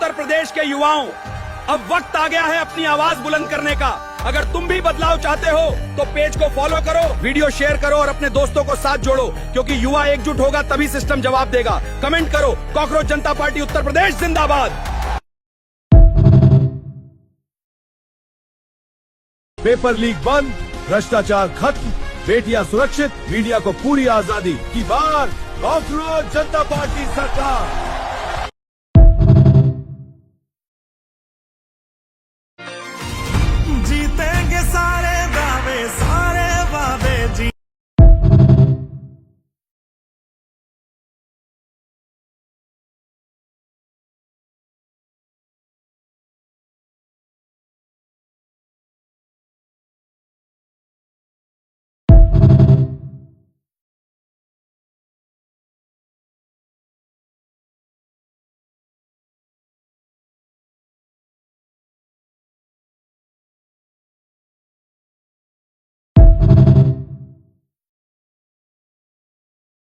उत्तर प्रदेश के युवाओं, अब वक्त आ गया है अपनी आवाज बुलंद करने का। अगर तुम भी बदलाव चाहते हो तो पेज को फॉलो करो, वीडियो शेयर करो और अपने दोस्तों को साथ जोड़ो, क्योंकि युवा एकजुट होगा तभी सिस्टम जवाब देगा। कमेंट करो, कॉकरोच जनता पार्टी उत्तर प्रदेश जिंदाबाद। पेपर लीक बंद, भ्रष्टाचार खत्म, बेटियां सुरक्षित, मीडिया को पूरी आजादी की बार कॉकरोच जनता पार्टी सरकार।